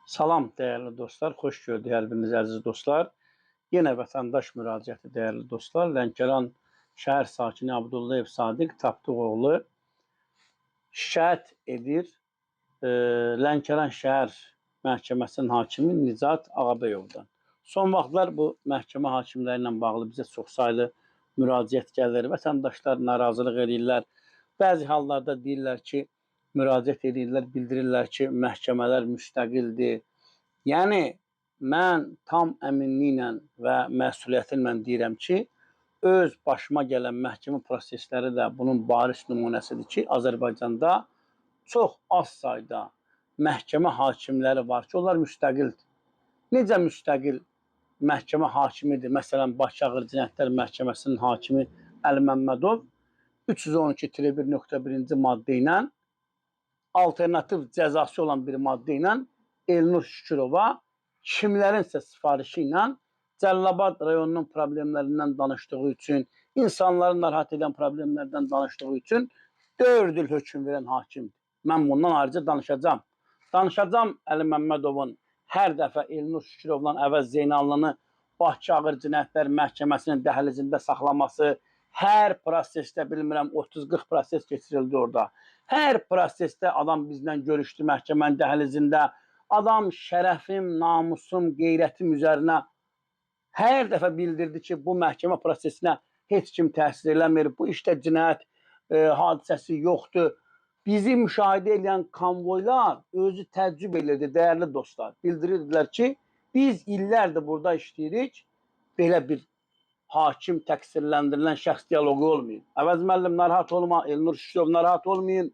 Salam dəyərli dostlar, xoş gördük hər biriniz əziz dostlar. Yenə vətəndaş müraciəti dəyərli dostlar. Lənkəran şəhər sakini Abdullayev Sadiq Tapdıqoğlu şikayət edir Lənkəran şəhər məhkəməsinin hakimi Nicat Ağabəyovdan. Son vaxtlar bu məhkəmə hakimləri ilə bağlı bizə çoxsaylı müraciət gəlir. Vətəndaşlar narazılıq edirlər. Bəzi hallarda deyirlər ki, müraciət edirlər, bildirirlər ki, məhkəmələr müstəqildir. Yəni, mən tam əminliklə və məsuliyyətimlə deyirəm ki, öz başıma gələn məhkəmə prosesləri də bunun bariz nümunəsidir ki, Azərbaycanda çox az sayda məhkəmə hakimləri var ki, onlar müstəqildir. Necə müstəqil məhkəmə hakimidir? Məsələn, Bakı Ağır Cinayətlər Məhkəməsinin hakimi Əli Məmmədov 312-1.1-ci maddə ilə alternativ cəzası olan bir maddə ilə Elnur Şükürova kimlərinsə sifarişi ilə Cəlilabad rayonunun problemlərindən danışdığı üçün, insanları narahat edən problemlərdən danışdığı üçün 4 il hökm verən hakimdir. Mən bundan ayrıca danışacağım. Danışacağım Əli Məmmədovun hər dəfə Elnur Şükürovla Əvəz Zeynallını Bakı Ağır Cinayətlər Məhkəməsinin dəhlizində saxlaması, hər prosesdə bilmirəm 30-40 proses keçirildi orada. Hər prosesdə adam bizlə görüşdü məhkəmənin dəhlizində. Adam şərəfim, namusum, qeyrətim üzərinə hər dəfə bildirdi ki, bu məhkəmə prosesinə heç kim təsir eləmir. Bu işdə cinayət hadisəsi yoxdur. Bizi müşahidə edən konvoylar özü təəccüb edirdi, dəyərli dostlar. Bildirirdilər ki, biz illərdir burada işləyirik, belə bir hakim təqsirləndirilən şəxs diyaloqu olmayın. Əvəz müəllim narahat olma, Elnur Şükürov narahat olmayın.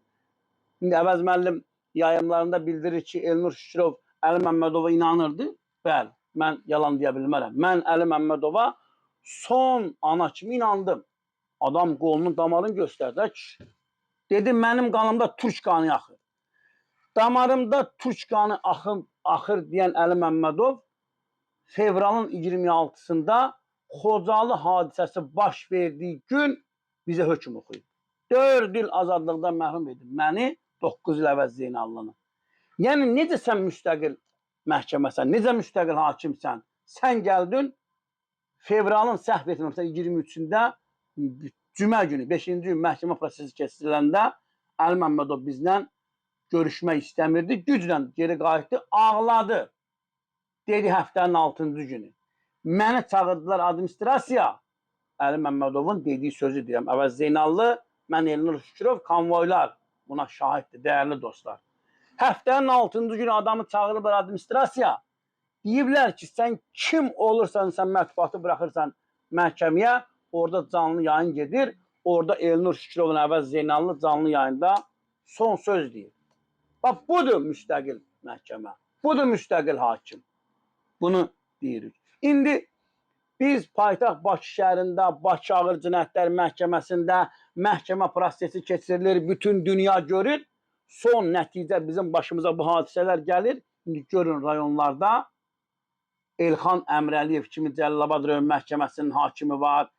İndi Əvəz müəllim yayımlarında bildirir ki, Elnur Şükürov Əli Məmmədova inanırdı. Bəli, mən yalan deyə bilmərəm. Mən Əli Məmmədova son ana kimi inandım. Adam qolunun damarını göstərdi. Dedi, mənim qanımda türk qanı axır. Damarımda türk qanı axır deyən Əli Məmmədov fevralın 26-sında Xocalı hadisəsi baş verdiyi gün bizə hökm oxuyub. 4 il azadlıqdan məhrum edib məni, 9 il Əvəz Zeynallını. Yəni, necə sən müstəqil məhkəməsən, necə müstəqil hakimsən? Sən gəldin, fevralın səhv etmirsən 23-də, cümə günü, 5-ci gün məhkəmə prosesi keçiriləndə Əli Məmmədov bizlə görüşmək istəmirdi, güclə geri qayıtdı, ağladı. Dedi həftənin 6-cı günü. Məni çağırdılar administrasiya. Əli Məmmədovun dediyi sözü deyirəm. Əvəz Zeynallı, mən Elnur Şükürov, konvoylar buna şahiddir, dəyərli dostlar. Həftənin 6-cı günü adamı çağırırlar administrasiya. Deyiblər ki, sən kim olursan, sən mətbuatı buraxırsan məhkəməyə, orada canlı yayın gedir. Orada Elnur Şükürovun Əvəz Zeynallı canlı yayında son söz deyir. Bax, budur müstəqil məhkəmə. Budur müstəqil hakim. Bunu deyirik. İndi biz paytaxt Bakı şəhərində, Bakı Ağır Cinayətlər Məhkəməsində məhkəmə prosesi keçirilir, bütün dünya görür. Son nəticə bizim başımıza bu hadisələr gəlir. İndi görün rayonlarda Elxan Əmrəliyev kimi Cəlilabad rayon məhkəməsinin hakimi var.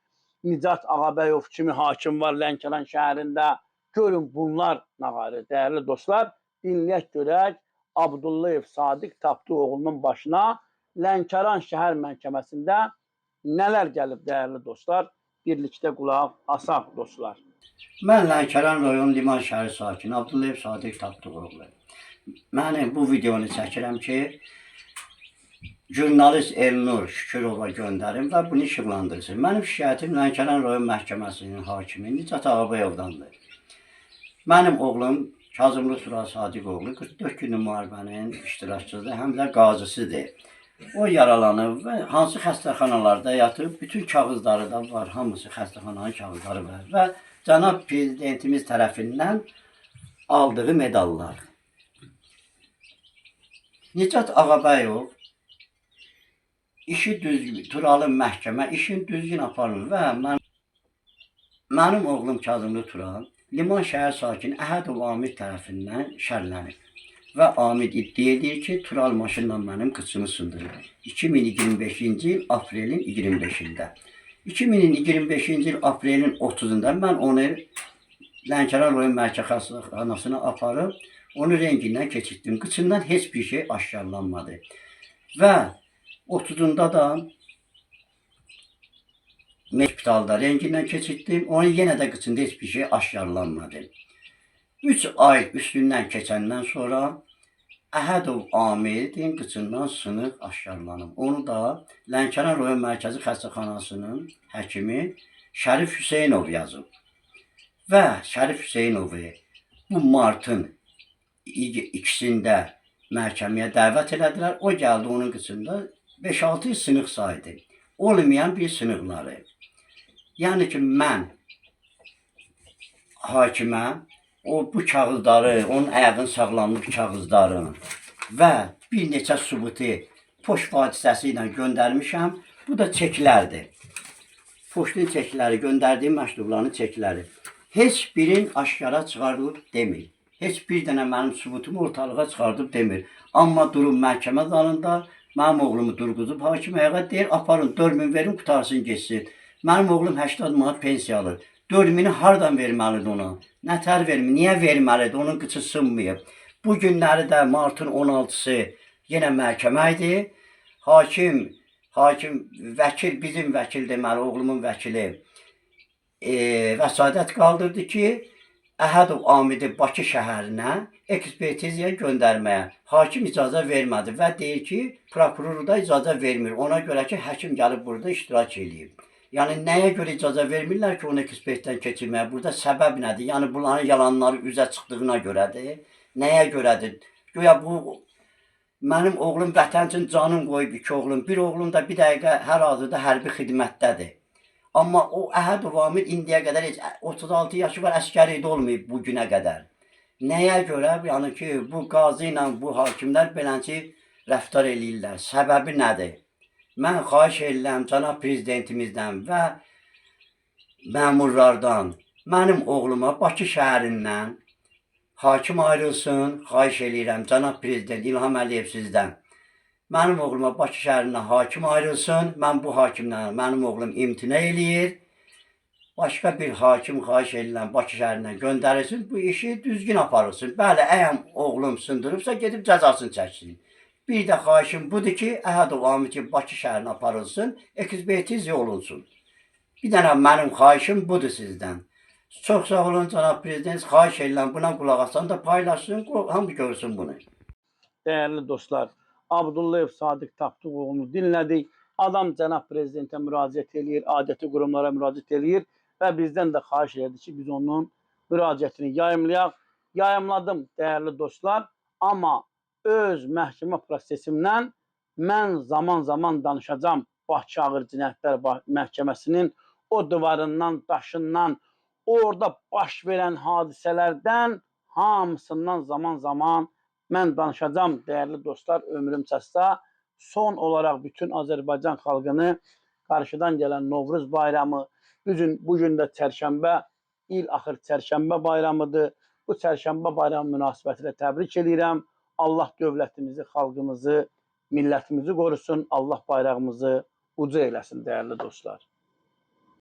Nicat Ağabəyov kimi hakim var Lənkəran şəhərində. Görün bunlar nə var, dəyərli dostlar. Dinləyək görək Abdullayev Sadiq Tapdıqoğlunun başına Lənkəran şəhər məhkəməsində nələr gəlib dəyərli dostlar? Birlikdə qulaq asaq dostlar. Mən Lənkəran rayon Liman şəhəri sakini Abdullayev Sadiq Tapdıqoğlu. Mən bu videonu çəkirəm ki, jurnalist Elnur Şükürova göndərim və bunu işıqlandırsın. Mənim şikayətim Lənkəran rayon məhkəməsinin hakimi Nicat Ağabəyovdandır. Mənim oğlum Kazımlı Tural Sadiqoğlu 44 günlük müharibənin iştirakçısıdır, həm də qazısıdır. O yaralanıb və hansı xəstəxanalarda yatıb, bütün kağızları da var, hamısı xəstəxananın kağızları var və cənab prezidentimiz tərəfindən aldığı medallar. Nicat Ağabəyov işi düzgün, Turalın məhkəmə işini düzgün aparır və mənim oğlum Kazımlı Tural Liman şəhər sakini Əhədov Amid tərəfindən şərlənib. Və Amid iddia edir ki, Tural maşınla mənim qıçımı sındırır. 2025-ci il aprelin 25-də. 2025-ci il aprelin 30-da mən onu Lənkəran rayon məhkəməsinin aparıb Onu rengindən keçirtdim. Qıçından heç bir şey aşkarlanmadı. Və 30'unda da hospitalda rengindən keçirtdim. Onu yenə də qıçında heç bir şey aşkarlanmadı. 3 ay üstündən keçəndən sonra Əhədov Amidin qıçından sınıq aşkarlanıb. Onu da Lənkəran Rayon Mərkəzi Xəstəxanasının həkimi Şərif Hüseynov yazıb. Və Şərif Hüseynovu bu martın ikisində məhkəməyə dəvət elədilər. O gəldi, onun qıçında 5-6 sınıq saydı. Olmayan bir sınıqları. Yəni ki, mən hakimə bu kağızları, onun ayağının sağlamlıq kağızlarını və bir neçə sübutu poçt vasitəsi ilə göndərmişəm. Bu da çeklərdir. Poçtun çekləri, göndərdiyim məktubların çekləri. Heç birin aşkara çıxarılıb demir. Heç bir dənə mənim sübutumu ortalığa çıxardıb demir. Amma durub məhkəmə zalında mənim oğlumu durğuzub hakim ayağa deyir, aparın 4000 verin, qutarsın geçsin. Mənim oğlum 80 manat pensiya alır. 4000'i hardan verməlidir ona? Nətər vermir? Niyə verməlidir? Onun qıçı sınmayıb. Bu günləri də martın 16'sı yenə məhkəmə idi. Hakim, vəkil, bizim vəkil deməli, oğlumun vəkili vəsadət qaldırdı ki, Əhədov Amidi Bakı şəhərinə ekspertizaya göndərməyə. Hakim icazə vermədi və deyir ki, prokuror da icazə vermir. Ona görə ki, həkim gəlib burada iştirak edib. Yəni, nəyə görə icazə vermirlər ki, onu ekspertdən keçirməyə? Burada səbəb nədir? Yəni, bunların yalanları üzə çıxdığına görədir. Nəyə görədir? Göya bu, mənim oğlum vətən üçün canım qoyub 2 oğlum. Bir oğlum da bir dəqiqə hər hazırda hərbi xidmətdədir. Amma o Əhədov Amid indiyə qədər 36 yaşı var, əskəri də olmayıb bu günə qədər. Nəyə görə? Yəni ki, bu qazı ilə bu hakimlər beləncə rəftar eləyirlər. Səbəbi nədir? Mən xahiş edirəm cənab prezidentimizdən və məmurlardan mənim oğluma Bakı şəhərindən hakim ayrılsın. Xahiş edirəm cənab prezident İlham Əliyev sizdən. Mənim oğluma Bakı şəhərindən hakim ayrılsın. Mən bu hakimdən mənim oğlum imtina eləyir. Başqa bir hakim xahiş edirəm Bakı şəhərindən göndərilsin. Bu işi düzgün aparılsın. Bəli, əgər oğlum sındırıbsa gedib cəzasını çəksin. Bir də xahişim budur ki, Əhədov Amid Bakı şəhərinə aparılsın, ekspertiziya olunsun. Bir dənə mənim xahişim budur sizdən. Çox sağ olun cənab prezident, xahiş edirəm buna qulaq asan da paylaşsın, hamı görsün bunu. Değerli dostlar, Abdullayev Sadiq Tapdıqoğlu'nu dinlədik. Adam cənab prezidentə müraciət eləyir, adəti qurumlara müraciət eləyir və bizdən də xahiş edir ki, biz onun müraciətini yayımlayaq. Yayımladım değerli dostlar, amma öz məhkəmə prosesimdən mən zaman-zaman danışacağım Bakı Ağır Cinayətlər Məhkəməsinin o divarından, daşından, orada baş verən hadisələrdən hamısından zaman-zaman mən danışacağım değerli dostlar ömrüm çatsa. Son olarak bütün Azərbaycan xalqını qarşıdan gələn Novruz bayramı, bugün də çərşənbə, il axır çərşənbə bayramıdır. Bu çərşənbə bayramı münasibətilə təbrik edirəm. Allah dövlətimizi, xalqımızı, millətimizi qorusun. Allah bayrağımızı uca eləsin değerli dostlar.